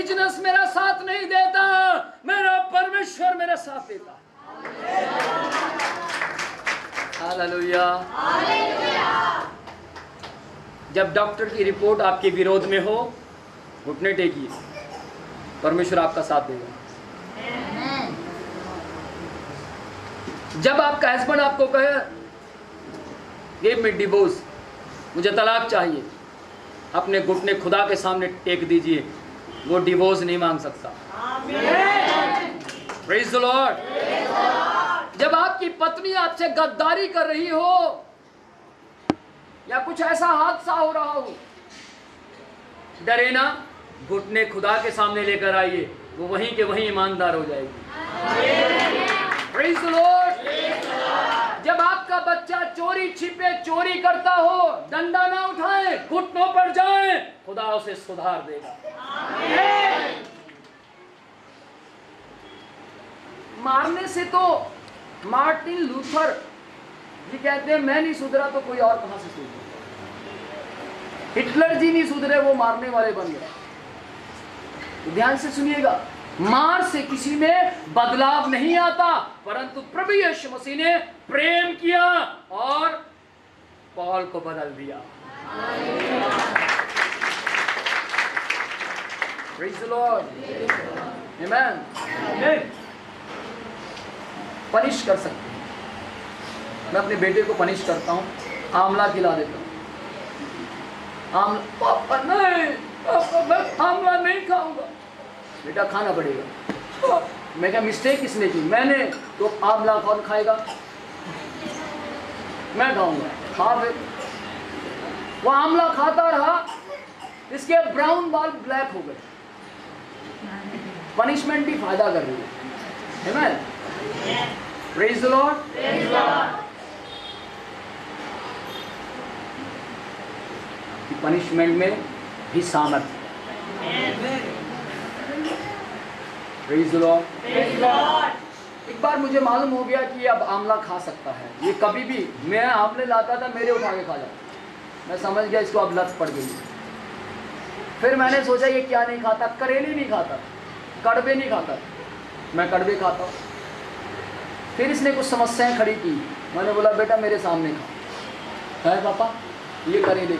Business मेरा साथ नहीं देता, मेरा परमेश्वर मेरा साथ देता। हालेलुया। जब डॉक्टर की रिपोर्ट आपके विरोध में हो, घुटने टेकिए, परमेश्वर आपका साथ देगा। जब आपका हस्बैंड आपको कहे गिव मी डिवोर्स, मुझे तलाक चाहिए, अपने घुटने खुदा के सामने टेक दीजिए, वो डिवोर्स नहीं मांग सकता। Praise the Lord. जब आपकी पत्नी आपसे गद्दारी कर रही हो या कुछ ऐसा हादसा हो रहा हो, डरे ना, घुटने खुदा के सामने लेकर आइए, वो वहीं के वहीं ईमानदार हो जाएगी। Praise the Lord. जब आपका बच्चा चोरी छिपे चोरी करता हो, डंडा ना उठाए, घुटनों पर जाए, खुदा उसे सुधार देगा। मारने से तो मार्टिन लूथर जी कहते हैं मैं नहीं सुधरा तो कोई और कहां से सुधरे। हिटलर जी नहीं सुधरे, वो मारने वाले बन गए। तो ध्यान से सुनिएगा, मार से किसी में बदलाव नहीं आता, परंतु प्रभु यीशु मसीह ने प्रेम किया और पौल को बदल दिया। Praise the Lord. Amen. Punish कर सकते हैं। मैं अपने बेटे को पनिश करता हूँ, आंवला खिला देता हूँ। पापा नहीं, पापा मैं आंवला नहीं खाऊंगा। बेटा खाना पड़ेगा। मैं क्या मिस्टेक किसने की? मैंने। तो आंवला कौन खाएगा? मैं खाऊंगा। खा फिर। वो आंवला खाता रहा, इसके ब्राउन बाल ब्लैक हो गए। पनिशमेंट भी फायदा कर रही है। Amen. Praise the Lord. Praise the Lord. Punishment में भी सामर्थ्य है। Praise the Lord. Praise the Lord. एक बार मुझे मालूम हो गया कि ये अब आंवला खा सकता है। ये कभी भी मैं आंवले लाता था, मेरे उठा के खा जाता। मैं समझ गया इसको अब लत पड़ गई। फिर मैंने सोचा ये क्या नहीं खाता, करेले नहीं खाता, कड़वे नहीं खाता। मैं कड़वे खाता हूँ। फिर इसने कुछ समस्याएं खड़ी की। मैंने बोला बेटा मेरे सामने खा। है पापा ये करेले?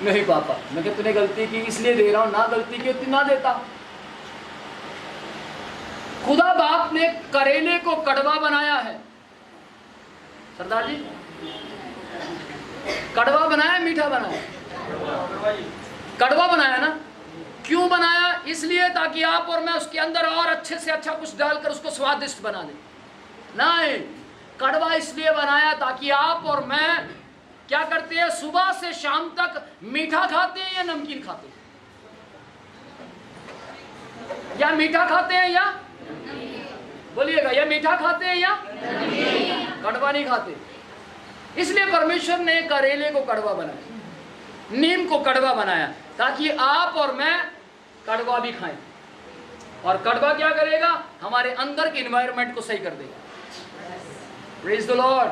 नहीं पापा। मैं क्या तूने गलती की इसलिए दे रहा हूँ, ना गलती की होती ना देता। खुदा बाप ने करेले को कड़वा बनाया है। सरदार जी, कड़वा बनाया मीठा बनाया? कड़वा बनाया ना। क्यों बनाया? इसलिए ताकि आप और मैं उसके अंदर और अच्छे से अच्छा कुछ डालकर उसको स्वादिष्ट बना दें। नहीं, कड़वा इसलिए बनाया ताकि आप और मैं क्या करते हैं, सुबह से शाम तक मीठा खाते हैं या नमकीन खाते हैं? या मीठा खाते हैं या बोलिएगा, या मीठा खाते हैं या कड़वा नहीं खाते। इसलिए परमेश्वर ने करेले को कड़वा बनाया, नीम को कड़वा बनाया, ताकि आप और मैं कड़वा भी खाएं। और कड़वा क्या करेगा? हमारे अंदर के एनवायरनमेंट को सही कर देगा। Praise the Lord.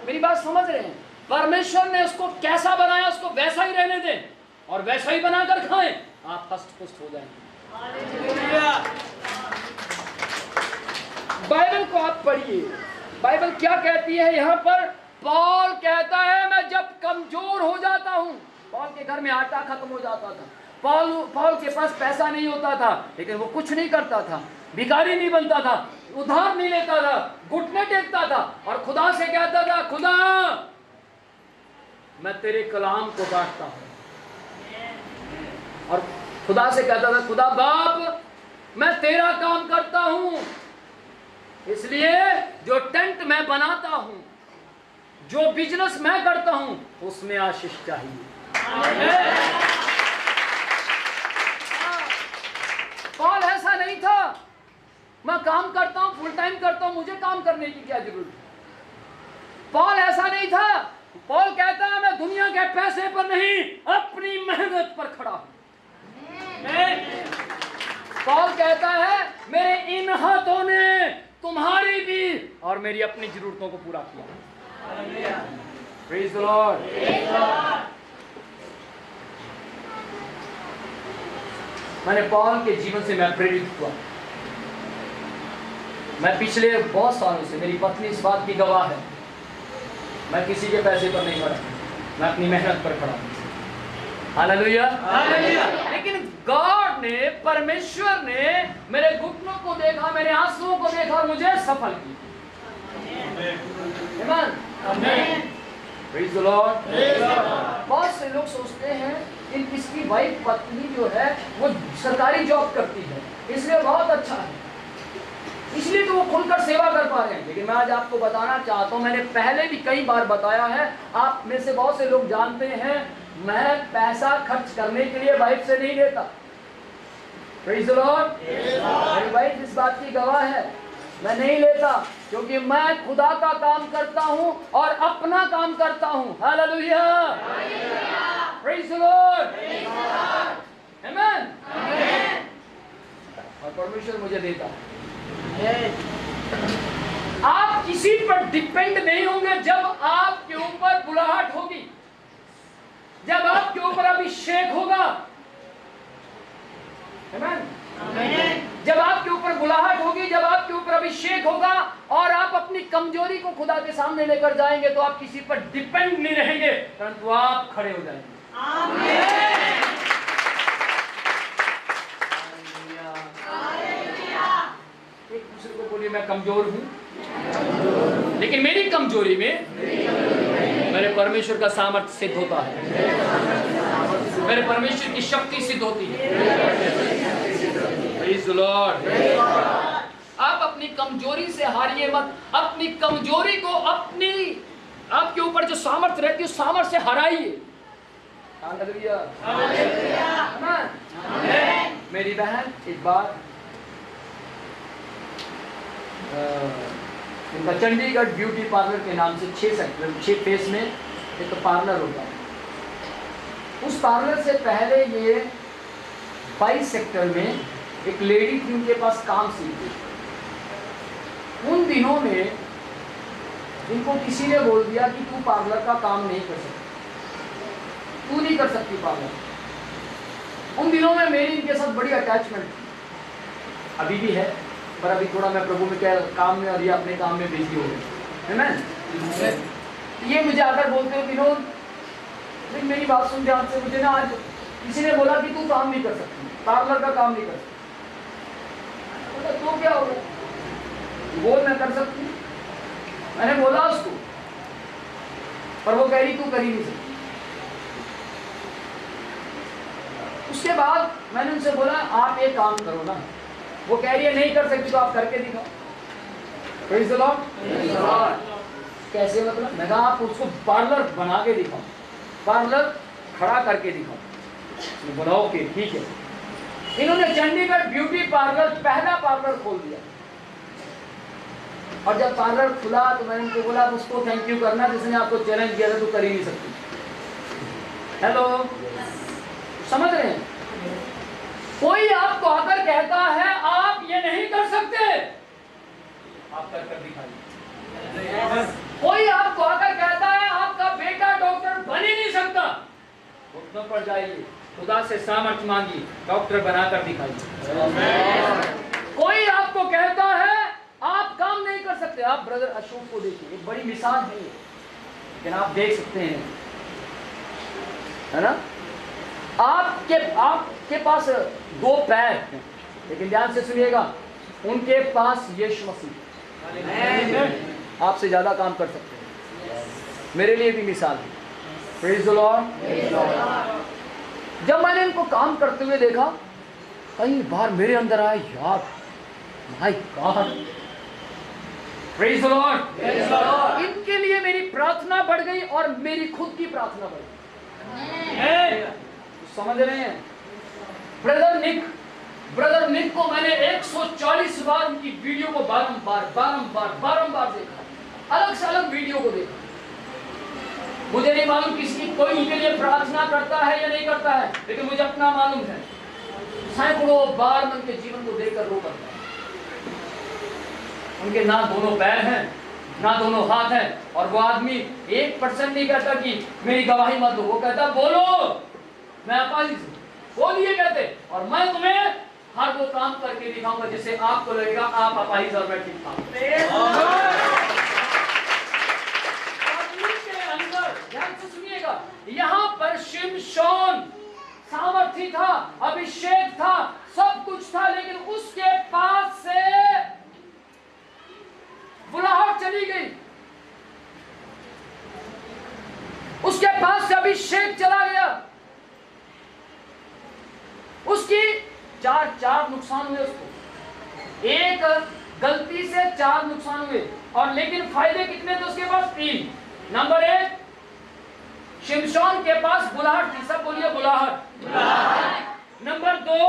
मेरी बात समझ रहे हैं? परमेश्वर ने उसको कैसा बनाया उसको वैसा ही रहने दें और वैसा ही बनाकर खाएं, आप हष्ट पुष्ट हो जाएंगे। बाइबल को आप पढ़िए, बाइबल क्या कहती है यहाँ पर? पौल कहता है मैं जब कमजोर हो जाता हूँ। पौल के घर में आटा खत्म हो जाता था, पौल के पास पैसा नहीं होता था, लेकिन वो कुछ नहीं करता था, भिखारी नहीं बनता था, उधार नहीं लेता था, घुटने टेकता था और खुदा से कहता था खुदा मैं तेरे कलाम को बांटता हूँ। और खुदा से कहता था खुदा बाप मैं तेरा काम करता हूँ, इसलिए जो टेंट मैं बनाता हूँ, जो बिजनेस मैं करता हूँ, उसमें आशीष चाहिए। पौल ऐसा नहीं था मैं काम करता हूँ, फुल टाइम करता हूँ, मुझे काम करने की क्या जरूरत है। पौल ऐसा नहीं था। पौल कहता है मैं दुनिया के पैसे पर नहीं अपनी मेहनत पर खड़ा हूँ। पौल कहता है मेरे इन हाथों ने तुम्हारी भी और मेरी अपनी जरूरतों को पूरा किया। Praise the Lord. मैंने पौल के जीवन से मैं प्रेरित हुआ। मैं पिछले बहुत सालों से, मेरी पत्नी इस बात की गवाह है, मैं किसी के पैसे पर नहीं खड़ा, मैं अपनी मेहनत पर खड़ा हूं। हालेलुया। लेकिन गॉड ने, परमेश्वर ने मेरे घुटनों को देखा, मेरे आंसुओं को देखा और मुझे सफल किया। आमीन। Praise the Lord. बहुत से लोग सोचते हैं कि किसकी वाइफ, पत्नी जो है वो सरकारी जॉब करती है, इसलिए बहुत अच्छा है, इसलिए तो वो खुलकर सेवा कर पा रहे हैं। लेकिन मैं आज आपको बताना चाहता हूँ, मैंने पहले भी कई बार बताया है, आप में से बहुत से लोग जानते हैं, मैं पैसा खर्च करने के लिए वाइफ से नहीं लेता। Praise the Lord. मेरी वाइफ इस बात की गवाह है, मैं नहीं लेता, क्योंकि मैं खुदा का काम करता हूं और अपना काम करता हूं। हालेलुया। Praise the Lord. आमीन। और परमेश्वर मुझे देता है। आप किसी पर डिपेंड नहीं होंगे जब आपके ऊपर बुलाहट होगी, जब आपके ऊपर अभिषेक होगा। आमीन। जब आपके ऊपर बुलाहट होगी, जब आपके ऊपर अभिषेक होगा और आप अपनी कमजोरी को खुदा के सामने लेकर जाएंगे, तो आप किसी पर डिपेंड नहीं रहेंगे, परंतु आप खड़े हो जाएंगे। एक दूसरे को बोलिए, मैं कमजोर हूं, लेकिन मेरी कमजोरी में मेरे परमेश्वर का सामर्थ्य सिद्ध होता है, मेरे परमेश्वर की शक्ति सिद्ध होती है। Praise the Lord. आप अपनी कमजोरी से हारिए मत, अपनी कमजोरी को, अपनी आपके ऊपर जो सामर्थ्य रहती है उस सामर्थ्य से हराइए। हालेलुया। मेरी बहन एक बार इनका चंडीगढ़ ब्यूटी पार्लर के नाम से 6 फेस में एक पार्लर होता है। उस पार्लर से पहले ये 22 सेक्टर में एक लेडी थी, उनके पास काम सीखती। उन दिनों में इनको किसी ने बोल दिया कि तू पार्लर का काम नहीं कर सकती, तू नहीं कर सकती पार्लर। उन दिनों में मेरी इनके साथ बड़ी अटैचमेंट थी, अभी भी है, पर अभी थोड़ा मैं प्रभु में क्या काम में और ये अपने काम में बिजी हो गए, है ना। ये मुझे आकर बोलते हो विनोद, मेरी बात सुन ध्यान से, मुझे ना आज किसी ने बोला कि तू काम नहीं कर सकती, पार्लर का काम नहीं कर सकती। तो क्या होगा, बोल मैं कर सकती। मैंने बोला उसको, पर वो कह रही तू कर ही नहीं सकती। उसके बाद मैंने उनसे बोला आप एक काम करो ना, वो कह रही है नहीं कर सकती तो आप करके दिखाओ। Praise the Lord. कैसे मतलब? मैं कहा आप उसको पार्लर बना के दिखाओ, पार्लर खड़ा करके दिखाओ। बोला ओके ठीक है। इन्होंने चंडीगढ़ ब्यूटी पार्लर, पहला पार्लर खोल दिया। और जब पार्लर खुला तो मैंने उनको बोला उसको थैंक यू करना जिसने आपको चैलेंज किया था, तो कर ही नहीं सकती। हेलो, समझ रहे हैं? कोई आपको आकर कहता है आप ये नहीं कर सकते, आप कर दिखाइए। कोई आपको आकर कहता है आपका बेटा डॉक्टर बन ही नहीं सकता, घुटनों पर जाइए, खुदा से सामर्थ्य मांगिए, डॉक्टर बनाकर दिखाइए। कोई आपको कहता है आप काम नहीं कर सकते, आप ब्रदर अशोक को देखिए, एक बड़ी मिसाल है, लेकिन आप देख सकते हैं, है ना। आपके पास 2 पैर हैं, लेकिन ध्यान से सुनिएगा, उनके पास यीशु मसीह आपसे ज्यादा काम कर सकते हैं। मेरे लिए भी मिसाल है। Praise the Lord. जब मैंने इनको काम करते हुए देखा, कई बार मेरे अंदर आया यार, my God, praise the Lord. इनके लिए मेरी प्रार्थना बढ़ गई और मेरी खुद की प्रार्थना बढ़ गई। समझ रहे हैं? ब्रदर निक को मैंने 140 बार उनकी वीडियो को बारंबार देखा, अलग से अलग वीडियो को देखा। मुझे नहीं मालूम किसी कोई उनके लिए प्रार्थना करता है या नहीं करता है, लेकिन मुझे अपना मालूम है, सैकड़ों बार मैं उनके जीवन को देखकर रो पड़ता है। उनके ना दोनों पैर हैं, ना दोनों हाथ हैं, और वो आदमी 1% नहीं कहता कि मेरी गवाही मत दो, वो कहता बोलो, मैं अपाहिज हूं, बोलिए कहते। और मैं तुम्हें हर वो काम करके दिखाऊंगा जिससे आपको लगेगा आप अपाहिज और मैं ठीक ठाक। के अंदर ध्यान से सुनिएगा, यहाँ पर शिमशोन सामर्थ्य था, अभिषेक था, सब कुछ था, लेकिन उसके पास से बुलाहट चली गई, उसके पास से अभिषेक चला गया। उसकी चार नुकसान हुए उसको, एक गलती से 4 नुकसान हुए, और लेकिन फायदे कितने थे उसके पास? 3। नंबर 1, शिमशोन के पास बुलाहट थी, सब बोलिए बुलाहट। नंबर 2,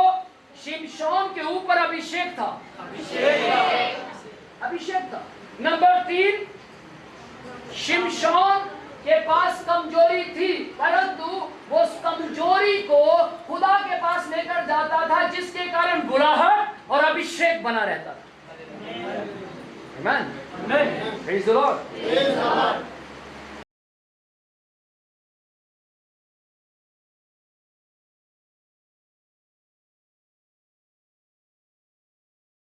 शिमशोन के ऊपर अभिषेक था, अभिषेक था। नंबर 3, शिमशोन के पास कमजोरी थी, परंतु वो उस कमजोरी को खुदा के पास लेकर जाता था, जिसके कारण बुलाहट और अभिषेक बना रहता था। आमीन, प्रेज़ द लॉर्ड।